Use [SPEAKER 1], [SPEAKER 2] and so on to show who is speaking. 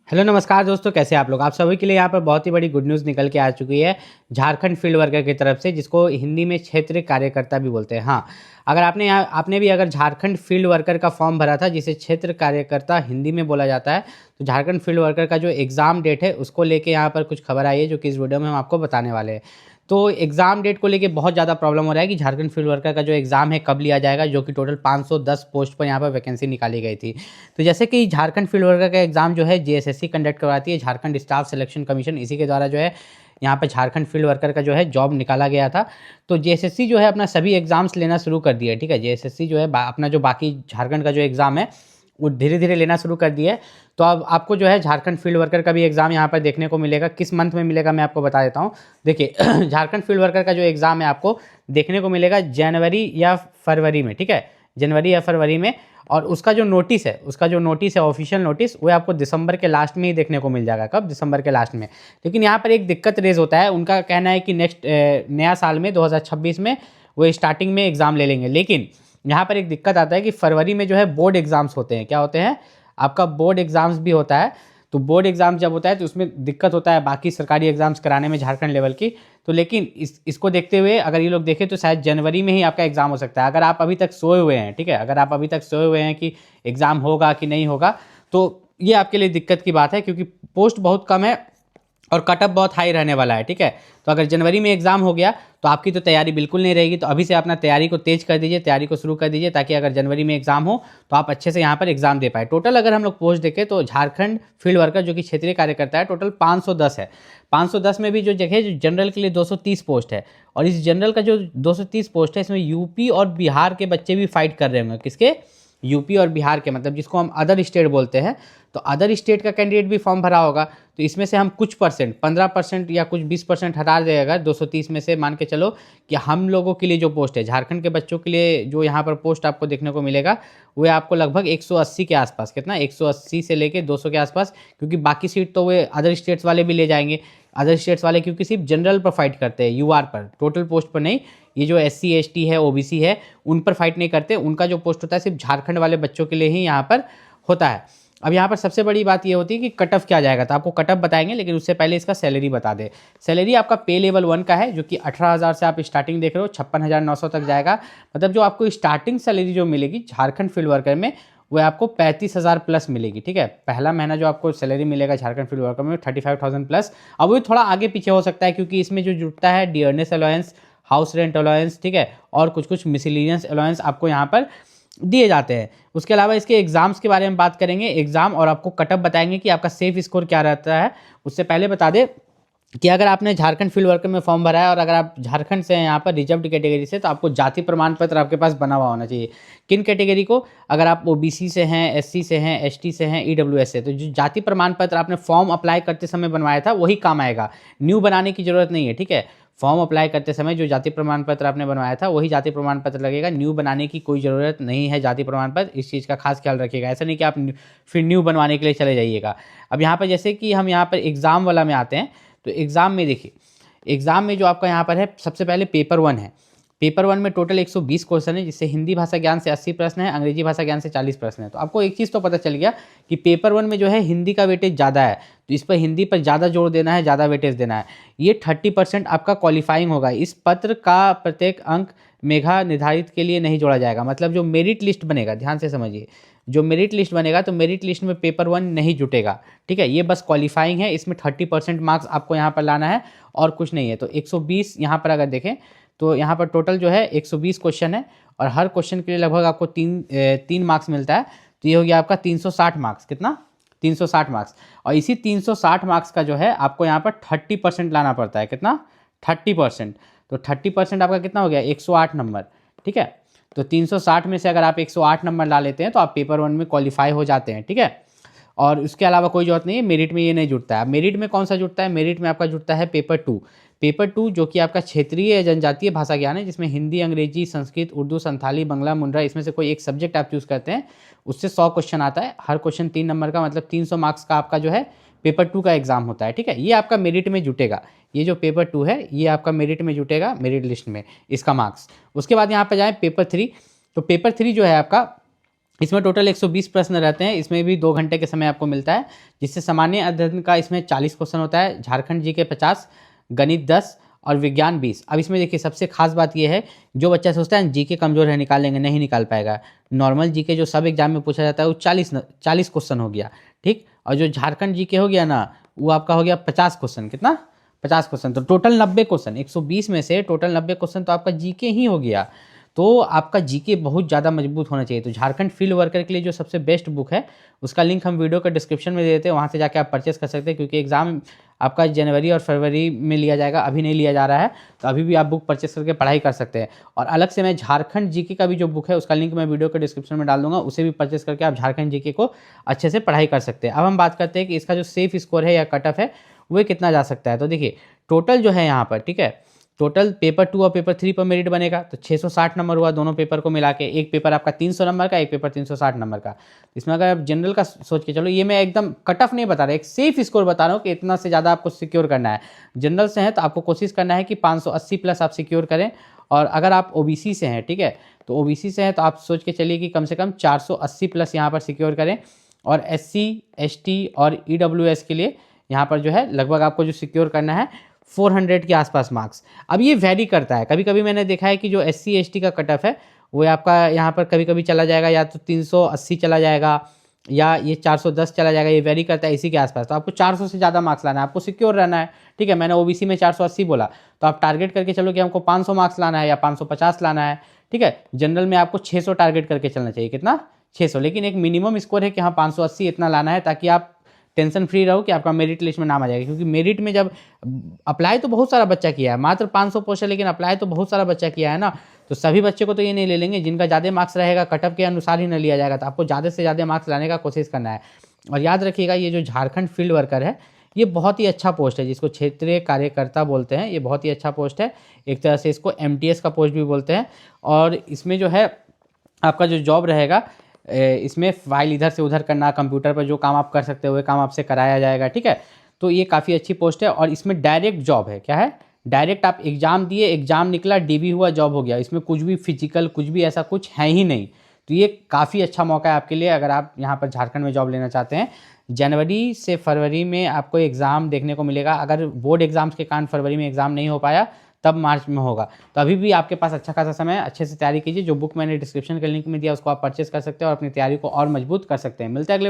[SPEAKER 1] Hello नमस्कार दोस्तों, कैसे आप लोग। आप सभी के लिए यहाँ पर बहुत ही बड़ी गुड न्यूज़ निकल के आ चुकी है झारखंड फील्ड वर्कर की तरफ से, जिसको हिंदी में क्षेत्रीय कार्यकर्ता भी बोलते हैं। हाँ, अगर आपने भी अगर झारखंड फील्ड वर्कर का फॉर्म भरा था, जिसे क्षेत्र कार्यकर्ता हिंदी में बोला जाता है, तो झारखंड फील्ड वर्कर का जो एग्ज़ाम डेट है उसको लेके यहाँ पर कुछ खबर आई है, जो कि इस वीडियो में हम आपको बताने वाले हैं। तो एग्ज़ाम डेट को लेके बहुत ज़्यादा प्रॉब्लम हो रहा है कि झारखंड फील्ड वर्कर का जो एग्ज़ाम है कब लिया जाएगा, जो कि टोटल 510 पोस्ट पर यहाँ पर वैकेंसी निकाली गई थी। तो जैसे कि झारखंड फील्ड वर्कर का एग्ज़ाम जो है जेएसएससी कंडक्ट करवाती है, झारखंड स्टाफ सिलेक्शन कमीशन, इसी के द्वारा जो है यहाँ पर झारखंड फील्ड वर्कर का जो है जॉब निकाला गया था। तो जेएसएससी जो है अपना सभी एग्ज़ाम्स लेना शुरू कर दिया है। ठीक है, जेएसएससी जो है अपना जो बाकी झारखंड का जो एग्ज़ाम है वो धीरे धीरे लेना शुरू कर दिया है। तो अब आपको जो है झारखंड फील्ड वर्कर का भी एग्ज़ाम यहाँ पर देखने को मिलेगा। किस मंथ में मिलेगा मैं आपको बता देता हूँ। देखिए झारखंड फील्ड वर्कर का जो एग्ज़ाम है आपको देखने को मिलेगा जनवरी या फरवरी में। ठीक है, जनवरी या फरवरी में। और उसका जो नोटिस है ऑफिशियल नोटिस, वो आपको दिसंबर के लास्ट में ही देखने को मिल जाएगा। कब? दिसंबर के लास्ट में। लेकिन यहाँ पर एक दिक्कत रेज होता है। उनका कहना है कि नेक्स्ट नया साल में 2026 में वो स्टार्टिंग में एग्ज़ाम ले लेंगे। लेकिन यहाँ पर एक दिक्कत आता है कि फरवरी में जो है बोर्ड एग्ज़ाम्स होते हैं। क्या होते हैं? आपका बोर्ड एग्ज़ाम्स भी होता है। तो बोर्ड एग्ज़ाम जब होता है तो उसमें दिक्कत होता है बाकी सरकारी एग्ज़ाम्स कराने में झारखंड लेवल की। तो लेकिन इसको देखते हुए अगर ये लोग देखें तो शायद जनवरी में ही आपका एग्ज़ाम हो सकता है। अगर आप अभी तक सोए हुए हैं, ठीक है, अगर आप अभी तक सोए हुए हैं कि एग्ज़ाम होगा कि नहीं होगा, तो ये आपके लिए दिक्कत की बात है, क्योंकि पोस्ट बहुत कम है और कटअप बहुत हाई रहने वाला है। ठीक है, तो अगर जनवरी में एग्ज़ाम हो गया तो आपकी तो तैयारी बिल्कुल नहीं रहेगी। तो अभी से अपना तैयारी को तेज़ कर दीजिए, तैयारी को शुरू कर दीजिए, ताकि अगर जनवरी में एग्ज़ाम हो तो आप अच्छे से यहाँ पर एग्ज़ाम दे पाए। टोटल अगर हम लोग पोस्ट देखें तो झारखंड फील्ड वर्कर जो कि क्षेत्रीय कार्यकर्ता है, टोटल 510 है। 510 में भी जो जगह जो जनरल के लिए 230 पोस्ट है, और इस जनरल का जो 230 पोस्ट है इसमें यूपी और बिहार के बच्चे भी फाइट कर रहे होंगे। किसके? यूपी और बिहार के, मतलब जिसको हम अदर स्टेट बोलते हैं। तो अदर स्टेट का कैंडिडेट भी फॉर्म भरा होगा। तो इसमें से हम कुछ परसेंट 15% या कुछ 20% हटा देगा 230 में से। मान के चलो कि हम लोगों के लिए जो पोस्ट है, झारखंड के बच्चों के लिए जो यहाँ पर पोस्ट आपको देखने को मिलेगा, वो आपको लगभग 180 के आसपास, कितना 180 से लेके 200 के आसपास, क्योंकि बाकी सीट तो वे अदर स्टेट्स वाले भी ले जाएंगे। अदर स्टेट्स वाले क्योंकि सिर्फ जनरल पर फाइट करते हैं, यूआर पर, टोटल पोस्ट पर नहीं। ये जो एससी एसटी है, ओबीसी है, उन पर फाइट नहीं करते। उनका जो पोस्ट होता है सिर्फ झारखंड वाले बच्चों के लिए ही यहाँ पर होता है। अब यहाँ पर सबसे बड़ी बात ये होती है कि कट ऑफ क्या जाएगा। तो आपको कट ऑफ बताएंगे, लेकिन उससे पहले इसका सैलरी बता दें। सैलरी आपका पे लेवल 1 का है, जो कि 18,000 से आप स्टार्टिंग देख रहे हो, 56,900 तक जाएगा। मतलब जो आपको स्टार्टिंग सैलरी जो मिलेगी झारखंड फील्ड वर्कर में, वो आपको 35,000 प्लस मिलेगी। ठीक है, पहला महीना जो आपको सैलरी मिलेगा झारखंड फील्ड वर्कर में 35,000 प्लस। अब वो थोड़ा आगे पीछे हो सकता है, क्योंकि इसमें जो जुड़ता है dearness allowance, house rent allowance, ठीक है, और कुछ कुछ मिसलिनियस अलाउंस आपको यहाँ पर दिए जाते हैं। उसके अलावा इसके एग्ज़ाम्स के बारे में बात करेंगे, एग्ज़ाम, और आपको कटअप बताएंगे कि आपका सेफ स्कोर क्या रहता है। उससे पहले बता दें कि अगर आपने झारखंड फील्ड वर्कर में फॉर्म भरा है और अगर आप झारखंड से हैं यहाँ पर रिजर्व्ड कैटेगरी से, तो आपको जाति प्रमाण पत्र आपके पास बना हुआ होना चाहिए। किन कैटेगरी को? अगर आप ओबीसी से हैं, एससी से हैं, एसटी से हैं, ईडब्ल्यूएस से, तो जो जाति प्रमाण पत्र आपने फॉर्म अप्लाई करते समय बनवाया था वही काम आएगा। न्यू बनाने की जरूरत नहीं है। ठीक है, फॉर्म अप्लाई करते समय जो जाति प्रमाण पत्र आपने बनवाया था वही जाति प्रमाण पत्र लगेगा। न्यू बनाने की कोई ज़रूरत नहीं है जाति प्रमाण पत्र। इस चीज़ का खास ख्याल रखिएगा। ऐसा नहीं कि आप फिर न्यू बनवाने के लिए चले जाइएगा। अब यहाँ पर जैसे कि हम यहाँ पर एग्ज़ाम वाला में आते हैं, तो एग्ज़ाम में देखिए, एग्ज़ाम में जो आपका यहाँ पर है, सबसे पहले पेपर 1 है। पेपर 1 में टोटल 120 क्वेश्चन है, जिससे हिंदी भाषा ज्ञान से 80 प्रश्न है, अंग्रेजी भाषा ज्ञान से 40 प्रश्न है। तो आपको एक चीज़ तो पता चल गया कि पेपर 1 में जो है हिंदी का वेटेज ज़्यादा है, तो इस पर हिंदी पर ज़्यादा जोर देना है, ज़्यादा वेटेज देना है। ये 30% आपका क्वालिफाइंग होगा। इस पत्र का प्रत्येक अंक मेघा निर्धारित के लिए नहीं जोड़ा जाएगा। मतलब जो मेरिट लिस्ट बनेगा, ध्यान से समझिए, जो मेरिट लिस्ट बनेगा तो मेरिट लिस्ट में पेपर 1 नहीं जुटेगा। ठीक है, ये बस क्वालिफाइंग है। इसमें 30% मार्क्स आपको यहाँ पर लाना है और कुछ नहीं है। तो 120 यहाँ पर अगर देखें तो यहाँ पर टोटल जो है 120 क्वेश्चन है, और हर क्वेश्चन के लिए लगभग आपको तीन मार्क्स मिलता है। तो ये हो गया आपका 360 मार्क्स। कितना? 360 मार्क्स। और इसी 360 मार्क्स का जो है आपको यहाँ पर 30% लाना पड़ता है। कितना? 30%। तो 30% आपका कितना हो गया? 108 नंबर। ठीक है, तो 360 में से अगर आप 108 नंबर ला लेते हैं तो आप पेपर 1 में क्वालिफाई हो जाते हैं। ठीक है, और उसके अलावा कोई जरूरत नहीं है। मेरिट में ये नहीं जुड़ता है। मेरिट में कौन सा जुड़ता है? मेरिट में आपका जुड़ता है पेपर 2। पेपर 2 जो कि आपका क्षेत्रीय जनजातीय भाषा ज्ञान है, जिसमें हिंदी, अंग्रेजी, संस्कृत, उर्दू, संथाली, बंगला, मुंडा, इसमें से कोई एक सब्जेक्ट आप चूज़ करते हैं। उससे 100 क्वेश्चन आता है। हर क्वेश्चन 3 नंबर का, मतलब 300 मार्क्स का आपका जो है पेपर 2 का एग्जाम होता है। ठीक है, ये आपका मेरिट में जुटेगा। ये जो पेपर 2 है ये आपका मेरिट में जुटेगा, मेरिट लिस्ट में इसका मार्क्स। उसके बाद यहाँ पर जाए पेपर 3। तो पेपर 3 जो है आपका इसमें टोटल 120 प्रश्न रहते हैं, इसमें भी 2 घंटे के समय आपको मिलता है, जिससे सामान्य अध्ययन का इसमें 40 क्वेश्चन होता है, झारखंड जी के 50, गणित 10 और विज्ञान 20। अब इसमें देखिए सबसे खास बात यह है, जो बच्चा सोचता है जीके कमजोर है निकाल लेंगे, नहीं निकाल पाएगा। नॉर्मल जीके जो सब एग्जाम में पूछा जाता है वो 40 क्वेश्चन हो गया, ठीक। और जो झारखंड जीके हो गया ना, वो आपका हो गया 50 क्वेश्चन। कितना? 50 क्वेश्चन। तो टोटल 90 क्वेश्चन, 120 में से टोटल 90 क्वेश्चन तो आपका जीके ही हो गया। तो आपका जीके बहुत ज़्यादा मजबूत होना चाहिए। तो झारखंड फील्ड वर्कर के लिए जो सबसे बेस्ट बुक है, उसका लिंक हम वीडियो के डिस्क्रिप्शन में दे देते हैं, वहाँ से जाके आप परचेस कर सकते हैं, क्योंकि एग्जाम आपका जनवरी और फरवरी में लिया जाएगा, अभी नहीं लिया जा रहा है। तो अभी भी आप बुक परचेस करके पढ़ाई कर सकते हैं। और अलग से मैं झारखंड जीके का भी जो बुक है, उसका लिंक मैं वीडियो के डिस्क्रिप्शन में डाल दूंगा, उसे भी परचेस करके आप झारखंड जीके को अच्छे से पढ़ाई कर सकते हैं। अब हम बात करते हैं कि इसका जो सेफ स्कोर है या कट ऑफ है, वो कितना जा सकता है। तो देखिए टोटल जो है यहाँ पर, ठीक है, टोटल पेपर 2 और पेपर 3 पर मेरिट बनेगा, तो 660 नंबर हुआ दोनों पेपर को मिला के। एक पेपर आपका 300 नंबर का, एक पेपर 360 नंबर का। इसमें अगर आप जनरल का सोच के चलो, ये मैं एकदम कट ऑफ नहीं बता रहा, एक सेफ स्कोर बता रहा हूँ कि इतना से ज़्यादा आपको सिक्योर करना है। जनरल से है तो आपको कोशिश करना है कि 580 प्लस आप सिक्योर करें। और अगर आप ओबीसी से हैं, ठीक है, तो ओबीसी से है तो आप सोच के चलिए कि कम से कम 480 प्लस यहाँ पर सिक्योर करें। और एससी, एसटी और ईडब्ल्यूएस के लिए यहाँ पर जो है लगभग आपको जो सिक्योर करना है 400 के आसपास मार्क्स। अब ये वैरी करता है, कभी कभी मैंने देखा है कि जो एससी एसटी का कट ऑफ है वो आपका यहाँ पर कभी कभी चला जाएगा या तो 380 चला जाएगा या ये 410 चला जाएगा, ये वेरी करता है इसी के आसपास। तो आपको 400 से ज़्यादा मार्क्स लाना है, आपको सिक्योर रहना है, ठीक है। मैंने ओबीसी में 480 बोला, तो आप टारगेट करके चलो कि हमको 500 मार्क्स लाना है या 550 लाना है, ठीक है। जनरल में आपको 600 टारगेट करके चलना चाहिए। कितना? 600। लेकिन एक मिनिमम स्कोर है कि हाँ 580 इतना लाना है, ताकि आप टेंशन फ्री रहो कि आपका मेरिट लिस्ट में नाम आ जाएगा। क्योंकि मेरिट में जब अप्लाई तो बहुत सारा बच्चा किया है, मात्र 500 पोस्ट है, लेकिन अप्लाई तो बहुत सारा बच्चा किया है ना। तो सभी बच्चे को तो ये नहीं ले लेंगे, जिनका ज़्यादा मार्क्स रहेगा कट ऑफ के अनुसार ही न लिया जाएगा। तो आपको ज़्यादा से ज़्यादा मार्क्स लाने का कोशिश करना है। और याद रखिएगा, ये जो झारखंड फील्ड वर्कर है, ये बहुत ही अच्छा पोस्ट है, जिसको क्षेत्रीय कार्यकर्ता बोलते हैं। ये बहुत ही अच्छा पोस्ट है, एक तरह से इसको एमटीएस का पोस्ट भी बोलते हैं। और इसमें जो है आपका जो जॉब रहेगा, इसमें फाइल इधर से उधर करना, कंप्यूटर पर जो काम आप कर सकते हो वो काम आपसे कराया जाएगा, ठीक है। तो ये काफ़ी अच्छी पोस्ट है। और इसमें डायरेक्ट जॉब है। क्या है? डायरेक्ट आप एग्ज़ाम दिए, एग्ज़ाम निकला, डीबी हुआ, जॉब हो गया। इसमें कुछ भी फिजिकल, कुछ भी ऐसा कुछ है ही नहीं। तो ये काफ़ी अच्छा मौका है आपके लिए, अगर आप यहाँ पर झारखंड में जॉब लेना चाहते हैं। जनवरी से फरवरी में आपको एग्ज़ाम देखने को मिलेगा। अगर बोर्ड एग्ज़ाम्स के कारण फरवरी में एग्ज़ाम नहीं हो पाया, तब मार्च में होगा। तो अभी भी आपके पास अच्छा खासा समय है, अच्छे से तैयारी कीजिए। जो बुक मैंने डिस्क्रिप्शन के लिंक में दिया, उसको आप परचेस कर सकते हैं और अपनी तैयारी को और मजबूत कर सकते हैं। मिलते हैं अगले